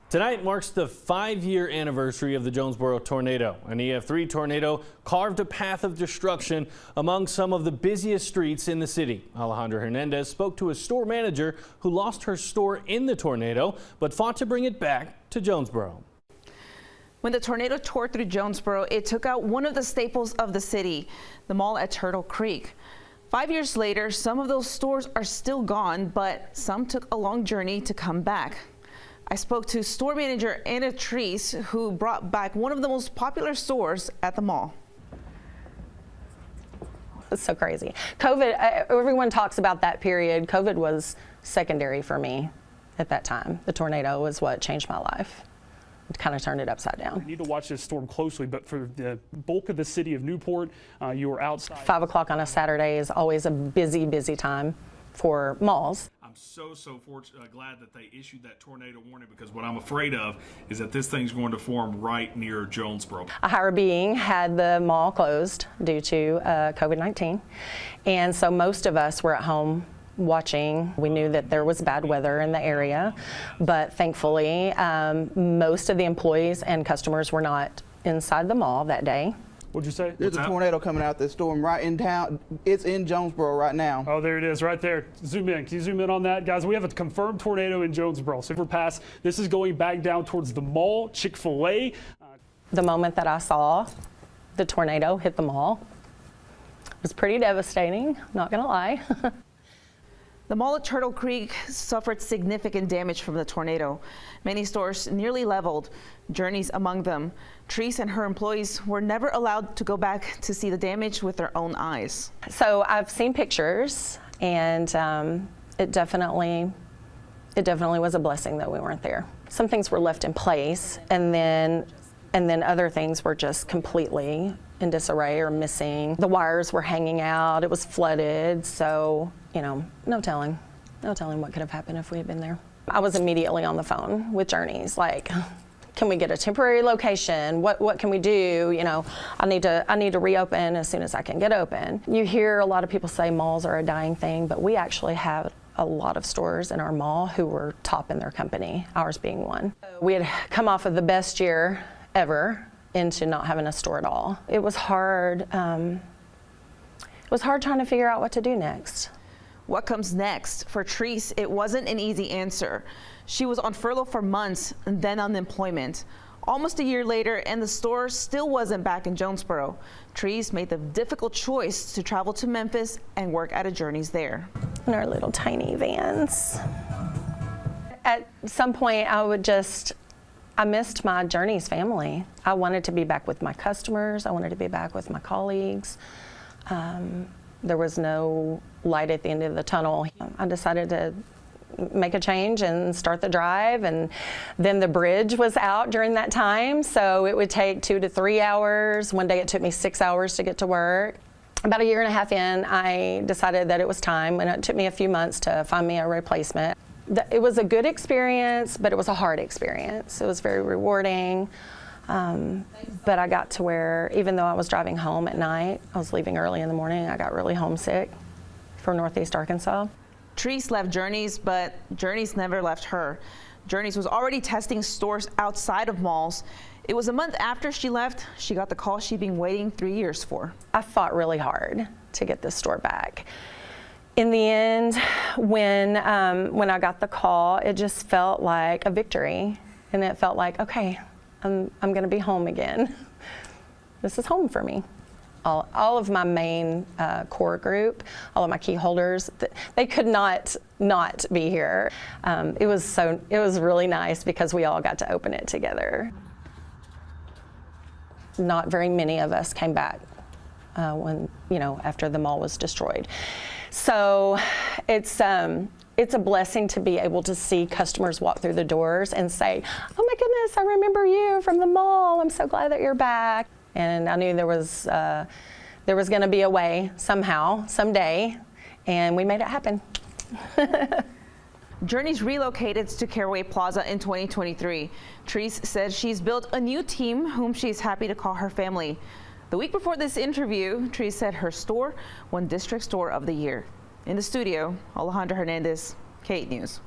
Tonight marks the 5-year anniversary of the Jonesboro tornado. An EF3 tornado carved a path of destruction among some of the busiest streets in the city. Alejandra Hernandez spoke to a store manager who lost her store in the tornado, but fought to bring it back to Jonesboro. When the tornado tore through Jonesboro, it took out one of the staples of the city, the mall at Turtle Creek. 5 years later, some of those stores are still gone, but some took a long journey to come back. I spoke to store manager Anna Treese, who brought back one of the most popular stores at the mall. It's so crazy. COVID, everyone talks about that period. COVID was secondary for me at that time. The tornado was what changed my life. It kind of turned it upside down. You need to watch this storm closely, but for the bulk of the city of Newport, you were outside. 5 o'clock on a Saturday is always a busy, busy time for malls. I'm so glad that they issued that tornado warning, because what I'm afraid of is that this thing's going to form right near Jonesboro. A higher being had the mall closed due to COVID-19, and so most of us were at home watching. We knew that there was bad weather in the area, but thankfully most of the employees and customers were not inside the mall that day. What'd you say? There's a tornado coming out this storm right in town. It's in Jonesboro right now. Oh, there it is right there. Zoom in. Can you zoom in on that? Guys, we have a confirmed tornado in Jonesboro. So we're past. This is going back down towards the mall, Chick-fil-A. The moment that I saw the tornado hit the mall, it was pretty devastating, not gonna lie. The mall at Turtle Creek suffered significant damage from the tornado. Many stores nearly leveled, Journeys among them. Treese and her employees were never allowed to go back to see the damage with their own eyes. So I've seen pictures, and it definitely was a blessing that we weren't there. Some things were left in place, and then other things were just completely in disarray or missing. The wires were hanging out, it was flooded, so, you know, no telling what could have happened if we had been there. I was immediately on the phone with Journeys, like, can we get a temporary location? What can we do? You know, I need to reopen as soon as I can get open. You hear a lot of people say malls are a dying thing, but we actually have a lot of stores in our mall who were top in their company, ours being one. We had come off of the best year ever into not having a store at all. It was hard. It was hard trying to figure out what to do next. What comes next? For Treese, it wasn't an easy answer. She was on furlough for months and then unemployment. Almost a year later, and the store still wasn't back in Jonesboro. Treese made the difficult choice to travel to Memphis and work at a Journeys there. In our little tiny vans. At some point, I missed my Journeys family. I wanted to be back with my customers. I wanted to be back with my colleagues. There was no light at the end of the tunnel. I decided to make a change and start the drive, and then the bridge was out during that time, so it would take 2 to 3 hours. One day it took me 6 hours to get to work. About a year and a half in, I decided that it was time, and it took me a few months to find me a replacement. It was a good experience, but it was a hard experience. It was very rewarding. But I got to where, even though I was driving home at night, I was leaving early in the morning, I got really homesick from Northeast Arkansas. Treese left Journeys, but Journeys never left her. Journeys was already testing stores outside of malls. It was a month after she left, she got the call she'd been waiting 3 years for. I fought really hard to get this store back. In the end, when I got the call, it just felt like a victory, and it felt like, okay, I'm going to be home again. This is home for me. All of my main core group, all of my key holders, they could not be here. It was really nice because we all got to open it together. Not very many of us came back after the mall was destroyed. So it's a blessing to be able to see customers walk through the doors and say, oh my goodness, I remember you from the mall. I'm so glad that you're back. And I knew there was going to be a way somehow, someday, and we made it happen. Journeys relocated to Caraway Plaza in 2023. Treese said she's built a new team whom she's happy to call her family. The week before this interview, Treese said her store won District Store of the Year. In the studio, Alejandra Hernandez, 8 News.